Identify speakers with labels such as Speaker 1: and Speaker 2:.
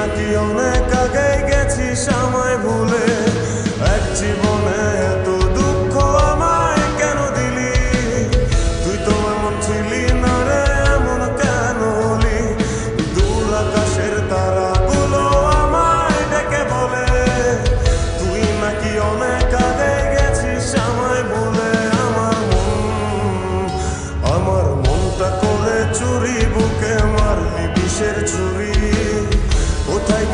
Speaker 1: নাকি অনেক আগে গেছিস আমায় ভুলে, এক জীবনে এত দুঃখ আমায় কেন দিলি? তুই তো এমন ছিলি না রে, এমন কেন হলি? দূর আকাশের তারাগুলো আমায় ডেকে বলে, তুই নাকি অনেক আগে গেছিস আমায় ভুলে। আমার মনটা করে চুরি, বুকে মারলি বিষের ছুরি, কোথায়